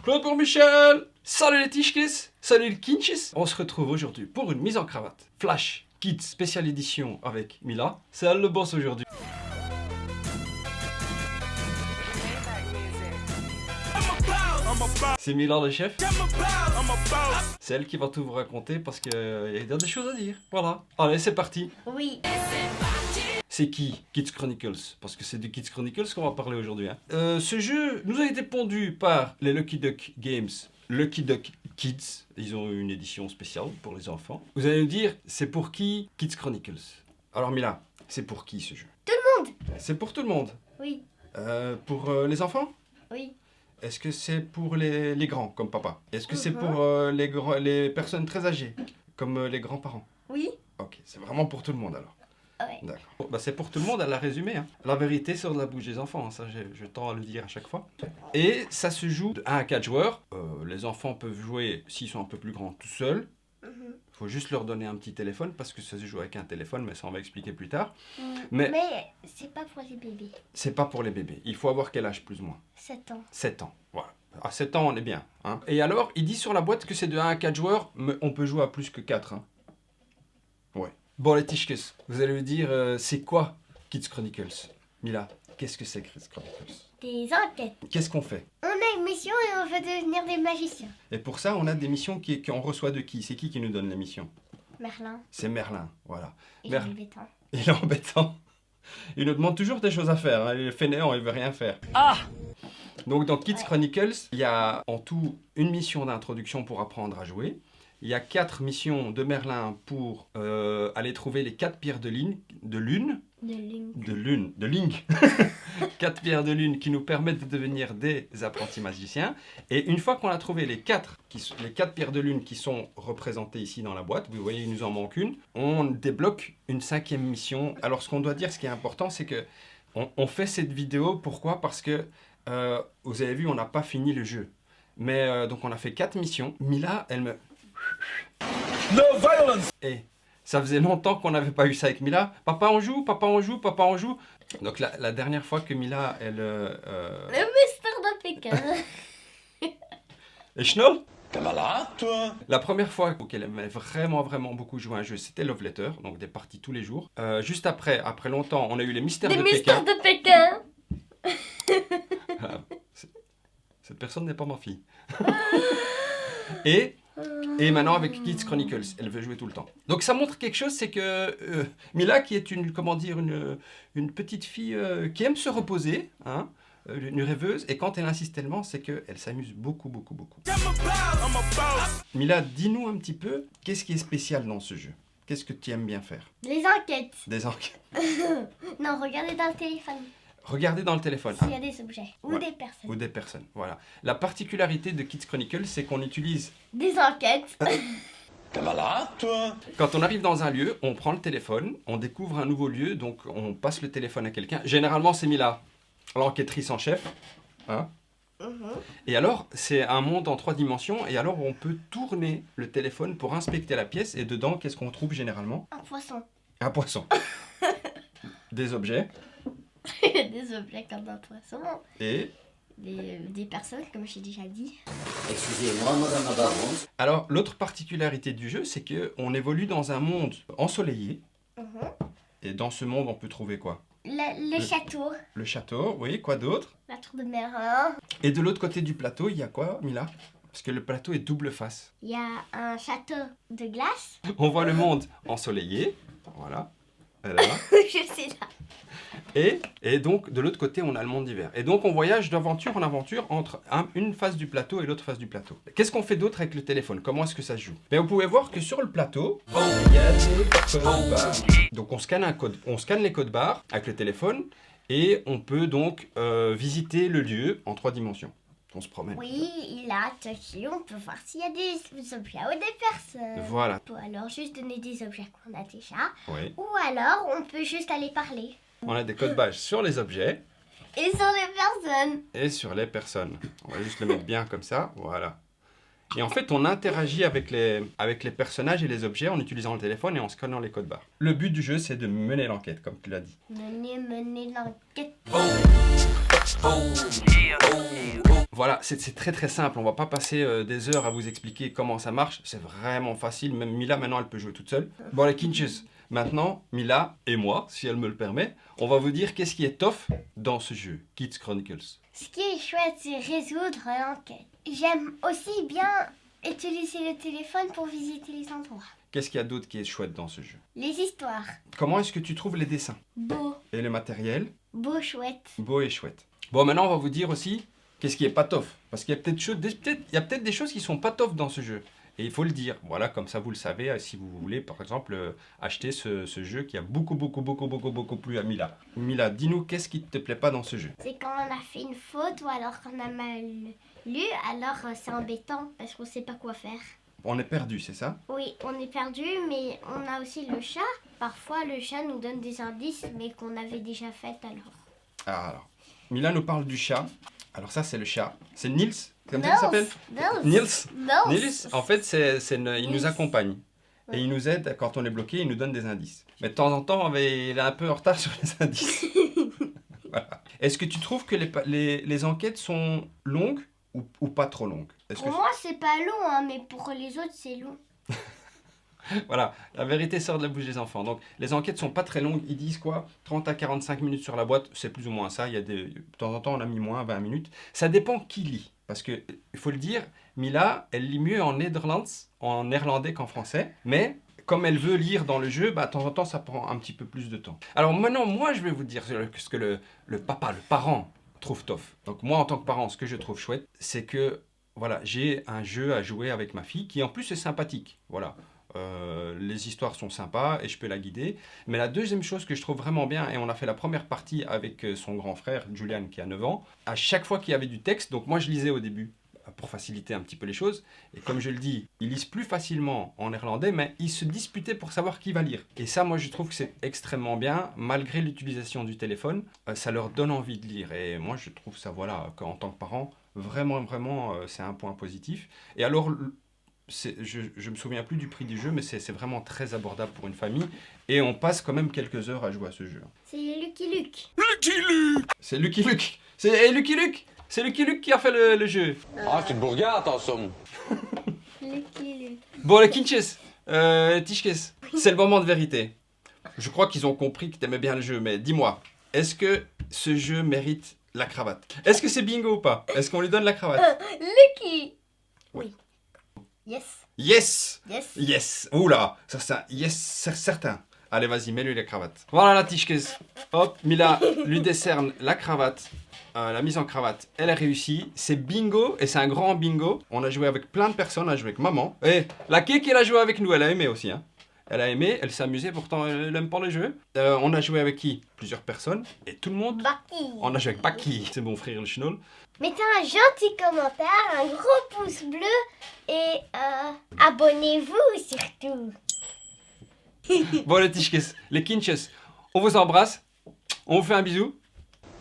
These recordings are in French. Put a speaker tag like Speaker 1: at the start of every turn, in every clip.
Speaker 1: Claude pour Michel. Salut les Tichkis, salut les Kinchis. On se retrouve aujourd'hui pour une mise en cravate. Flash Kids spéciale édition avec Mila. C'est elle le boss aujourd'hui. C'est Mila le chef. C'est elle qui va tout vous raconter parce qu'il y a des choses à dire. Voilà. Allez, c'est parti.
Speaker 2: Oui.
Speaker 1: C'est qui Kids Chronicles? Parce que c'est de Kids Chronicles qu'on va parler aujourd'hui. Hein. Ce jeu nous a été pondu par les Lucky Duck Games, Lucky Duck Kids. Ils ont une édition spéciale pour les enfants. Vous allez me dire, c'est pour qui Kids Chronicles? Alors Mila, c'est pour qui ce jeu?
Speaker 2: Tout le monde.
Speaker 1: C'est pour tout le monde.
Speaker 2: Oui.
Speaker 1: Pour les enfants?
Speaker 2: Oui.
Speaker 1: Est-ce que c'est pour les grands, comme papa? Est-ce que c'est pour les personnes très âgées, comme les grands-parents?
Speaker 2: Oui.
Speaker 1: Ok, c'est vraiment pour tout le monde alors.
Speaker 2: Ouais.
Speaker 1: D'accord. Bon, bah, c'est pour tout le monde, elle l'a résumé. Hein. La vérité sort de la bouche des enfants, hein. Ça je tends à le dire à chaque fois. Et ça se joue de 1 à 4 joueurs. Les enfants peuvent jouer, s'ils sont un peu plus grands, tout seuls. Il faut juste leur donner un petit téléphone, parce que ça se joue avec un téléphone, mais ça on va expliquer plus tard.
Speaker 2: Mais c'est pas pour les bébés.
Speaker 1: C'est pas pour les bébés. Il faut avoir quel âge plus ou moins?
Speaker 2: 7 ans.
Speaker 1: 7 ans, voilà. À 7 ans, on est bien. Hein. Et alors, il dit sur la boîte que c'est de 1 à 4 joueurs, mais on peut jouer à plus que 4. Hein. Ouais. Bon, les Tichkes, vous allez me dire, c'est quoi Kids Chronicles? Mila, qu'est-ce que c'est Kids Chronicles?
Speaker 2: Des enquêtes.
Speaker 1: Qu'est-ce qu'on fait?
Speaker 2: On a une mission et on veut devenir des magiciens.
Speaker 1: Et pour ça, on a des missions qu'on reçoit de qui? C'est qui nous donne les missions?
Speaker 2: Merlin.
Speaker 1: C'est Merlin, voilà.
Speaker 2: Il est embêtant.
Speaker 1: Il est embêtant. Il nous demande toujours des choses à faire. Hein. Il est fainéant, il veut rien faire.
Speaker 3: Ah!
Speaker 1: Donc dans Kids Chronicles, il y a en tout une mission d'introduction pour apprendre à jouer. Il y a 4 missions de Merlin pour aller trouver les 4 pierres de lune. De Link. 4 pierres de lune qui nous permettent de devenir des apprentis magiciens. Et une fois qu'on a trouvé les 4 pierres de lune qui sont représentées ici dans la boîte, vous voyez, il nous en manque une, on débloque une 5e mission. Alors ce qu'on doit dire, ce qui est important, c'est que on fait cette vidéo, pourquoi? Parce que, vous avez vu, on n'a pas fini le jeu. Mais donc on a fait 4 missions. Mila, elle me...
Speaker 3: No violence!
Speaker 1: Et ça faisait longtemps qu'on n'avait pas eu ça avec Mila. Papa on joue, papa on joue, papa on joue. Donc la dernière fois que Mila, elle...
Speaker 2: Le Mister de Pékin.
Speaker 1: Et Schnoll?
Speaker 3: T'es malade, toi?
Speaker 1: La première fois qu'elle aimait vraiment beaucoup jouer à un jeu, c'était Love Letter, donc des parties tous les jours. Juste après longtemps, on a eu les Mystères
Speaker 2: Les
Speaker 1: de
Speaker 2: Mystères
Speaker 1: Pékin.
Speaker 2: de Pékin.
Speaker 1: Cette personne n'est pas ma fille. Et maintenant avec Kids Chronicles, elle veut jouer tout le temps. Donc ça montre quelque chose, c'est que Mila, qui est une petite fille qui aime se reposer, hein, une rêveuse, et quand elle insiste tellement, c'est qu'elle s'amuse beaucoup. Mila, dis-nous un petit peu, qu'est-ce qui est spécial dans ce jeu? Qu'est-ce que tu aimes bien faire?
Speaker 2: Les enquêtes.
Speaker 1: Des enquêtes.
Speaker 2: Non, regardez dans le téléphone.
Speaker 1: Regardez dans le téléphone.
Speaker 2: S'il y a des objets. Ou
Speaker 1: Ouais.
Speaker 2: des personnes.
Speaker 1: Ou des personnes, voilà. La particularité de Kids Chronicles, c'est qu'on utilise...
Speaker 2: Des enquêtes.
Speaker 3: T'es malade, toi?
Speaker 1: Quand on arrive dans un lieu, on prend le téléphone, on découvre un nouveau lieu, donc on passe le téléphone à quelqu'un. Généralement, c'est Mila, l'enquêtrice en chef. Hein? Et alors, c'est un monde en 3 dimensions, et alors on peut tourner le téléphone pour inspecter la pièce, et dedans, qu'est-ce qu'on trouve généralement?
Speaker 2: Un poisson.
Speaker 1: Un poisson. Des objets.
Speaker 2: Des objets comme un poisson.
Speaker 1: Et...
Speaker 2: Des personnes, comme j'ai déjà dit.
Speaker 4: Excusez-moi, madame la baronne.
Speaker 1: Alors, l'autre particularité du jeu, c'est qu'on évolue dans un monde ensoleillé. Et dans ce monde, on peut trouver quoi?
Speaker 2: Le château.
Speaker 1: Le château, oui, quoi d'autre?
Speaker 2: La tour de Merlin.
Speaker 1: Et de l'autre côté du plateau, il y a quoi, Mila? Parce que le plateau est double face.
Speaker 2: Il y a un château de glace.
Speaker 1: On voit le monde ensoleillé, voilà, elle est là.
Speaker 2: Je sais là.
Speaker 1: Et donc, de l'autre côté, on a le monde d'hiver. Et donc, on voyage d'aventure en aventure entre une face du plateau et l'autre face du plateau. Qu'est-ce qu'on fait d'autre avec le téléphone? Comment est-ce que ça se joue? Vous pouvez voir que sur le plateau, il y a des codes barres. Donc, on scanne les codes barres avec le téléphone et on peut donc visiter le lieu en 3 dimensions. On se promène.
Speaker 2: Oui, il a attaché. On peut voir s'il y a des objets ou des personnes.
Speaker 1: Voilà.
Speaker 2: On peut alors juste donner des objets qu'on a déjà.
Speaker 1: Oui.
Speaker 2: Ou alors, on peut juste aller parler.
Speaker 1: On a des codes barres sur les objets
Speaker 2: Et sur les personnes.
Speaker 1: et sur les personnes. On va juste le mettre bien comme ça, voilà. Et en fait, on interagit avec les personnages et les objets en utilisant le téléphone et en scannant les codes barres. Le but du jeu, c'est de mener l'enquête, comme tu l'as dit.
Speaker 2: Mener l'enquête.
Speaker 1: voilà, c'est très très simple. On va pas passer des heures à vous expliquer comment ça marche. C'est vraiment facile. Même Mila, maintenant, elle peut jouer toute seule. Bon, les Kinches. Maintenant, Mila et moi, si elle me le permet, on va vous dire qu'est-ce qui est tough dans ce jeu, Kids Chronicles.
Speaker 2: Ce qui est chouette, c'est résoudre l'enquête. J'aime aussi bien utiliser le téléphone pour visiter les endroits.
Speaker 1: Qu'est-ce qu'il y a d'autre qui est chouette dans ce jeu?
Speaker 2: Les histoires.
Speaker 1: Comment est-ce que tu trouves les dessins?
Speaker 2: Beau.
Speaker 1: Et le matériel?
Speaker 2: Beau, chouette.
Speaker 1: Beau et chouette. Bon, maintenant, on va vous dire aussi qu'est-ce qui est pas tough. Parce qu'il y a peut-être des choses qui sont pas tough dans ce jeu. Et il faut le dire. Voilà, comme ça, vous le savez, si vous voulez, par exemple, acheter ce jeu qui a beaucoup plu à Mila. Mila, dis-nous, qu'est-ce qui te plaît pas dans ce jeu?
Speaker 2: C'est quand on a fait une faute ou alors qu'on a mal lu, alors c'est embêtant parce qu'on sait pas quoi faire.
Speaker 1: On est perdu, c'est ça?
Speaker 2: Oui, on est perdu, mais on a aussi le chat. Parfois, le chat nous donne des indices, mais qu'on avait déjà fait alors.
Speaker 1: Ah, alors. Mila nous parle du chat. Alors ça, c'est le chat. C'est Nils, comme ça il s'appelle? Nils. Nils, en fait, il nous accompagne. Et il nous aide quand on est bloqué, il nous donne des indices. Mais de temps en temps, il est un peu en retard sur les indices. Voilà. Est-ce que tu trouves que les enquêtes sont longues ou pas trop longues?
Speaker 2: Pour moi, c'est pas long, hein, mais pour les autres, c'est long.
Speaker 1: Voilà, la vérité sort de la bouche des enfants. Donc, les enquêtes sont pas très longues. Ils disent quoi? 30 à 45 minutes sur la boîte, c'est plus ou moins ça. De temps en temps, on a mis moins 20 minutes. Ça dépend qui lit. Parce que, il faut le dire, Mila, elle lit mieux en néerlandais qu'en français. Mais, comme elle veut lire dans le jeu, de temps en temps, ça prend un petit peu plus de temps. Alors maintenant, moi, je vais vous dire ce que le parent, trouve tough. Donc, moi, en tant que parent, ce que je trouve chouette, c'est que, voilà, j'ai un jeu à jouer avec ma fille qui, en plus, est sympathique. Voilà. Les histoires sont sympas et je peux la guider. Mais la deuxième chose que je trouve vraiment bien, et on a fait la première partie avec son grand frère, Julian, qui a 9 ans, à chaque fois qu'il y avait du texte, donc moi je lisais au début pour faciliter un petit peu les choses, et comme je le dis, ils lisent plus facilement en néerlandais, mais ils se disputaient pour savoir qui va lire. Et ça, moi je trouve que c'est extrêmement bien, malgré l'utilisation du téléphone, ça leur donne envie de lire. Et moi je trouve ça, voilà, qu'en tant que parent, vraiment, c'est un point positif. Et alors, je me souviens plus du prix du jeu, mais c'est vraiment très abordable pour une famille. Et on passe quand même quelques heures à jouer à ce jeu.
Speaker 2: C'est Lucky Luke.
Speaker 1: C'est Lucky Luke. C'est Lucky Luke. C'est Lucky Luke qui a fait le jeu.
Speaker 3: Ah, c'est une bourgade en somme.
Speaker 2: Lucky Luke.
Speaker 1: Bon, les Kinches, Tischkes, c'est le moment de vérité. Je crois qu'ils ont compris que tu aimais bien le jeu, mais dis-moi, est-ce que ce jeu mérite la cravate? Est-ce que c'est bingo ou pas? Est-ce qu'on lui donne la cravate?
Speaker 2: Lucky. Oui. Yes.
Speaker 1: Yes.
Speaker 2: Yes.
Speaker 1: Yes. Oula, ça, yes, c'est certain. Allez, vas-y, mets-lui la cravate. Voilà la Tischkes. Hop, Mila lui décerne la cravate. La mise en cravate, elle a réussi. C'est bingo, et c'est un grand bingo. On a joué avec plein de personnes, on a joué avec maman. Et la Keke, elle a joué avec nous, elle a aimé aussi. Hein. Elle a aimé, elle s'est amusée, pourtant elle aime pas le jeu. On a joué avec qui? Plusieurs personnes. Et tout le monde.
Speaker 2: Bucky.
Speaker 1: On a joué avec Baki, c'est mon frère le chenol.
Speaker 2: Mettez un gentil commentaire, un gros pouce bleu et abonnez-vous surtout.
Speaker 1: Bon, les Tischkes, les Kinches, on vous embrasse. On vous fait un bisou.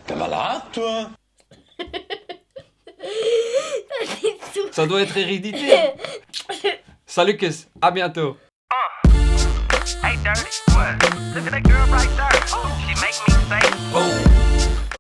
Speaker 3: T'es malade, toi?
Speaker 1: Ça doit être hérédité. Salut, Kes, à bientôt.
Speaker 5: Hey, dirty, what? Look at that girl right there. She make me say,